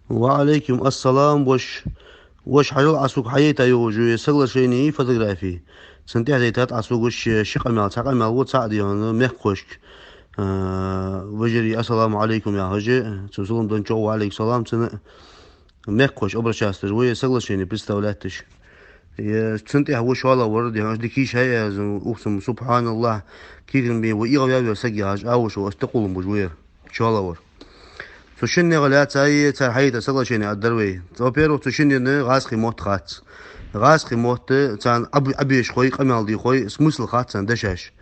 وعليكم السلام وش حلو عسوك حياتا يوجو соглашение фотографии. Сантя зайтат عسوك وش شقمال تقمال وتصعد يعني مخوشك. وجري السلام عليكم يا هجي. تسلم دون جو عليك سلام تنا مخوش обращаться. وي соглашение представляешь. يا سنتي وش والله ورد يعني دكيش هي أقسم سبحان الله كيرن بي وإيغا سجاج أوش واستقول مجوير شاء الله. Сушинне галяц ай цархайта соглашение отдервей. Во-первых, сушинне не газхи мот хац. Газхи мот цан абиш хой камалди хой смысл хацан дешаш.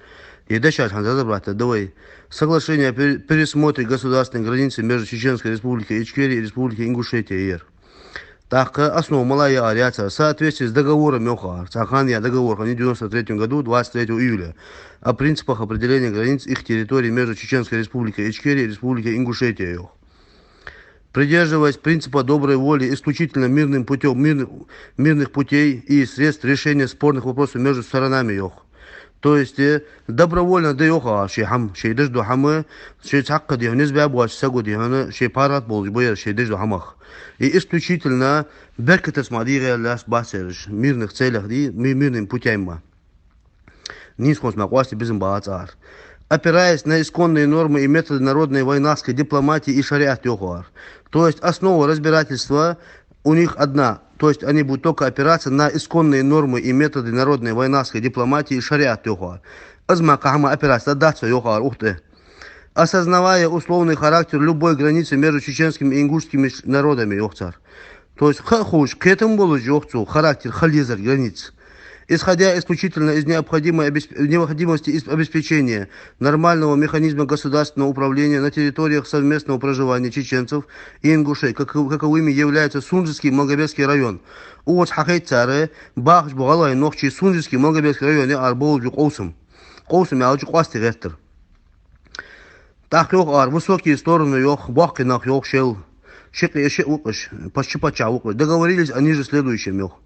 И дешаш ханза брата давай. Соглашение о пересмотре государственной границы между Чеченской Республикой Ичкерия и Республикой Ингушетия. Так, основа малая ариация в соответствии с договором МОХА, Саханья договор в 1993 году, 23 июля, о принципах определения границ их территорий между Чеченской Республикой Ичкерия и Республикой Ингушетия. Придерживаясь принципа доброй воли исключительно мирным путем, мирных путей и средств решения спорных вопросов между сторонами йох. То есть добровольно да йоха шейхам шейдежду хамы шейцакка низбя буач сагуди хана шейпарат болж бояр шейдежду хамах. И исключительно беркетес мадире ляс басерш мирных целях ди мирным путями. Низкон смаквасти безым баацар. Опираясь на исконные нормы и методы народной войнарской дипломатии и шариат йохуар. То есть основа разбирательства у них одна. То есть они будут только опираться на исконные нормы и методы народной войнарской дипломатии и шариат йохуар. Азма кахама опираться даться йохуар ухты. Осознавая условный характер любой границы между чеченскими и ингушскими народами йохцар. То есть хахуш к этому было йохцу характер хализар границ. Исходя исключительно из необходимости обеспечения нормального механизма государственного управления на территориях совместного проживания чеченцев и ингушей, каковыми является Сунжский Малгобекский район. Вот хахайцары, бахш бугалай нохчи Сунжский Малгобекский район, арболджу коусом. Коусом я квасти вестер. Так йох высокие стороны йох, бахкинах йох шел, шикли укаш, пача укаш. Договорились они же следующим йох.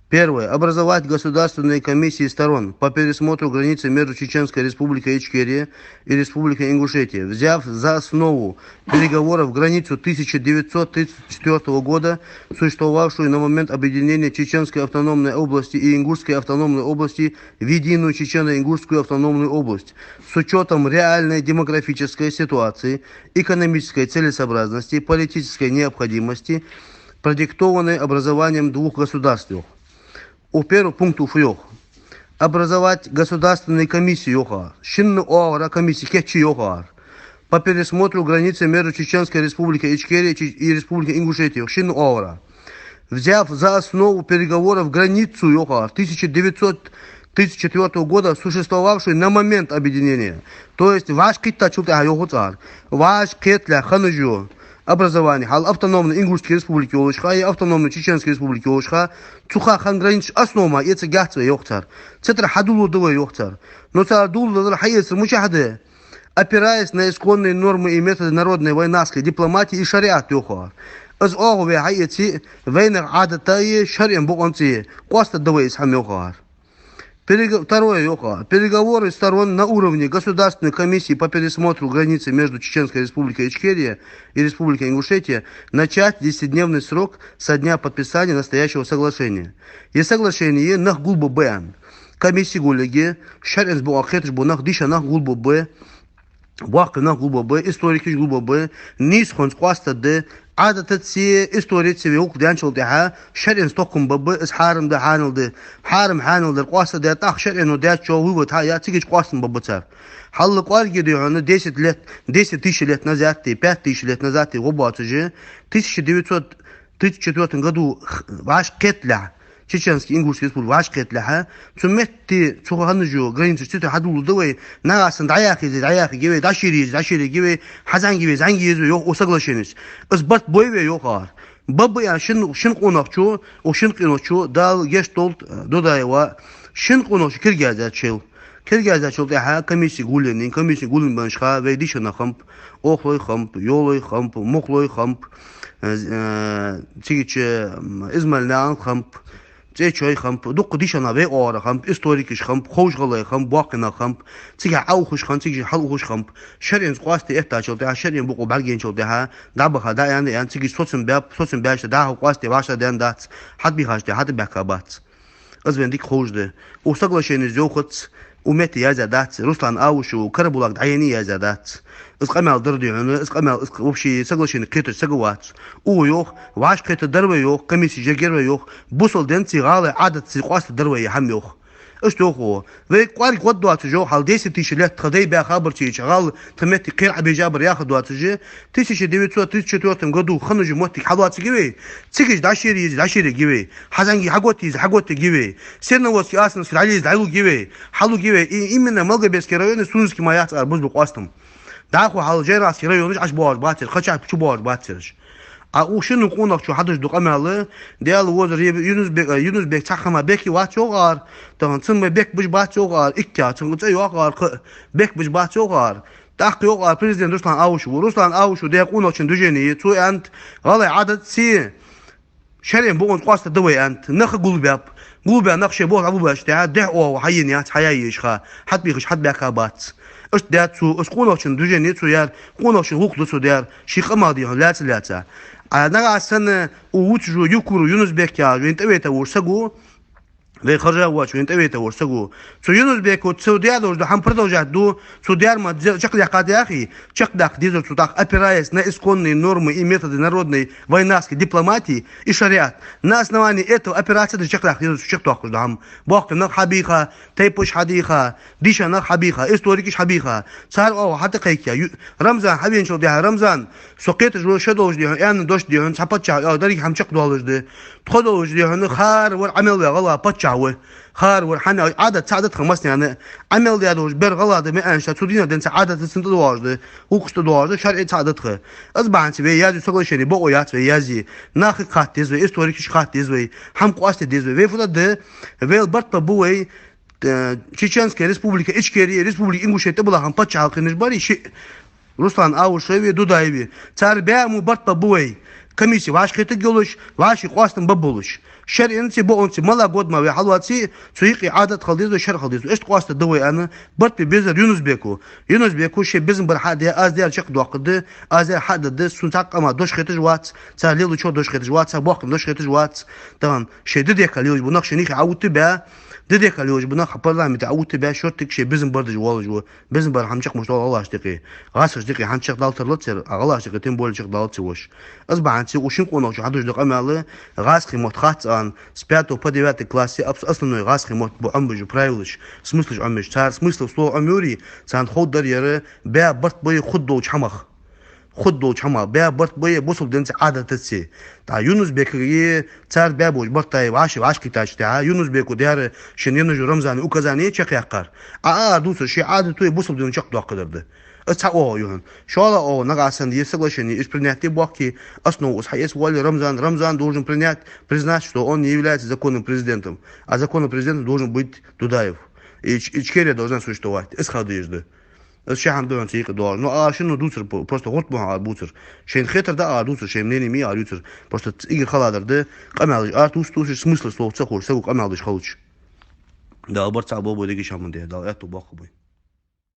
Первое. Образовать государственные комиссии сторон по пересмотру границы между Чеченской Республикой Ичкерия и Республикой Ингушетия, взяв за основу переговоров границу 1934 года, существовавшую на момент объединения Чеченской автономной области и Ингушской автономной области в единую Чечено-Ингушскую автономную область, с учетом реальной демографической ситуации, экономической целесообразности, политической необходимости, продиктованной образованием двух государств. У первого пункта фьох. Образовать государственные комиссии йоха. Шинну оара комиссии кечи йохар. По пересмотру границы между Чеченской Республикой Ичкерия и Республикой Ингушетия. Шинну оара. Взяв за основу переговоров границу йоха 1934 года, существовавшую на момент объединения. То есть ваш китта чулта йохуцар. Ваш кетля хануджу. Образование хал автономной Ингушской республики Олышха и автономной Чеченской республики Олышха цуха хан гранич основа это гахцва йохцар. Цетра хадулу дова йохцар. Но цар дулу хайец мучахде. Опираясь на исконные нормы и методы народной войнарской дипломатии и шариат йохар. Аз огове хайеци вейнер адатае шариан буконци. Коста дова исхам йохар. Второе йоха. Переговоры сторон на уровне Государственной комиссии по пересмотру границы между Чеченской Республикой Ичкерия и Республикой Ингушетия начать 10-дневный срок со дня подписания настоящего соглашения. И соглашение нах гулбо бэан. Комиссии гулеги, шаренс буахетш бунах диша нах гулбо бэ, буахка нах гулбо бэ, историки гулбо бэ, нис хонс кваста дэ, عادة تسي استوري تسي وقت دانشل دها شرين ستوكم بب اس حارم ده حانل ده حارم حانل ده قواسة ده تاخ شرين ودات شو هو تها يا تيجي قواسن ببتر حل قوار جدي عنا 10 тысяч лет назад 5 тысяч лет назад غباتجي 1934 году ваш кетля Чеченский Ингушский республика ваш кетля цуметти цуханжу границу ците хадулу давай нагасан даяхи гиве дашири гиве хазан гиве занги yok o соглашение избат бойве yok бабы я шин конакчу о шин конакчу дал гештолт додаева шин конакчу киргазачел да комиссия гулен баншха вейдишна хамп охлой хамп йолой хамп моклой хамп тигиче измальнан хамп چای خمپ دق دیشان به آره خمپ استوریکش خمپ خوشگله خمپ باقینا خمپ تیگه او خوش خمپ تیگه حل خوش خمپ شرین قاست احتاج شده شرین بقو برگین شده ها دبخه دا یعنی تیگه سوسن بیاشته دا قاست باشه دن دات حد بیهاشته حد بکابات از وندیک خوشده اوساقلاشین زوخت ومتي يا زادات رسلان اوش وكربولاك دعيني يا زادات اسقمال دردي يعني اسقمال وبشي سقلشين قيت سقوات او يوخ واش قيت دروي يوخ قميص جاكير يوخ بوصل دنتي غالي عدد سيقواس دروي هم يوخ اشتوخو وي قاري قدوات جو حال ديسي تيشلات خدي بها خبر تي شغال تمتي قير عبي جابر ياخذ وات جي تيشي 934 году خنج موتي حلوات جيوي تيجي داشيري جيوي حزنجي حقوتي جيوي سيرنوس ياسن سرالي دايلو جيوي حلو جيوي именно Малгобекский район Сунский маяц арбуз буквастым даху حال جيراسي район аж боож батер хача чу боож батерш а ушину қонақ чу хадыш дуқамалы диал возр Юнусбек чахама беки ват жоғар тағын цымбай бек бұш бат жоғар икка цыңғыца жоғар бек бұш бат жоғар тақ жоғар президент Руслан Аушу дек қонақ чын дүжені цу әнт ғалай адат си шәрен бұғын қоста дывай әнт нақы гулбяп нақшы боғ абу бәшті дек оу хайын ят хайай ешқа хат бейхыш хат бәка бат اشت دات سو اس قونوشن دوجني سو يار قونوشن حقوق سو ديار شيخ ماضي لا انا اصلا ووتجو يكورو يونسبيك يا انت ويتا ورسغو ve kharja wa chu inte veta worsagu so yunus be ko saudiya do ham продолжать до судьяр ма чакля кадяхи чакдак дизо судах опираясь на исконные нормы и методы народной воинской дипломатии и шариат на основании этого операция до чаклах дизо чактах дам бахт на хабиха тайпуш хадиха диша на хабиха историки хабиха цар о حقيقي рамзан хабин шо дя рамзан соқет жо шадож дя ян дош дя сапача дарик ham чак должды تخدوش دي هن خار والعمل غلا بتشاوي خار والحنا عادة سعادة خمسة يعني عمل دي هذوش بير غلا ده ما أنشأ سودينا دين سعادة سنت دوارده وقشت دوارده شرع سعادة خ أصبح أنت بيجي سقول شيء بقويات بيجي ناخ خاتيز وإستوريكش خاتيز هم قاست ديز وفودا ده ويل برت بوي Чеченская республика, Ичкерия, республика Ингушетия была هم بتشاو خنش بري شيء Руслан Аушеви Дудаеви царь бяму барт бабуй комиссия ваш хиты гелуш ваши қостын бабулуш шаринти боонти мала годма ве халвати цуиқи адат халдизу шар халдизу эшт қосты дуй аны барт безер Юнусбеку ше безин бір хади аздер чақ доқды аздер хадды сунтақама дош хиты жват царь лилу чо дош хиты жват сабоқым дош хиты жват тан шеди декалиуш бунақ шенихи аути бя ديك اللي وجبنا خبرنا متعود بها شرطك شيء بزن بردج والله بزن بر همشق مش الله اشتقي غاسش دقي همشق دالت لتر الله اشتقي تم بول شق دالت وش اصبح انت وشين قونو شو حدش دقه مال غاسخي متخات ان спятого по 9 классе основной غاسخي мот бу амбуж правилыш смыслыш амеш цар смысл слово амюри сан ходдар яре бя барт бой худдо чамах خدو چما بیا برت بوی بوسل دنس عادتسی تا یونس بکری цар بیا بوج برتای واش کیتاش تا یونس بکو دیار شنین جو رمضان ukazaniye çak yakar دوس شی عادتوی بوسل دن çak доқдырды это о юн шола о нагасан есть соглашение из принятия бахки основу есть воля Рамзан должен признать что он не является законным президентом а законным президентом должен быть Дудаев и Ичкерия должна существовать исходы الشيء دون تيق دور نو شنو دوسر просто غلط مع بوتر شين خطر ده دوسر شين منين مي دوسر просто игр халадырды камалыш туш смысл слов цехур сагу камалыш халыч да борца бобо деги шамын де да это бахбой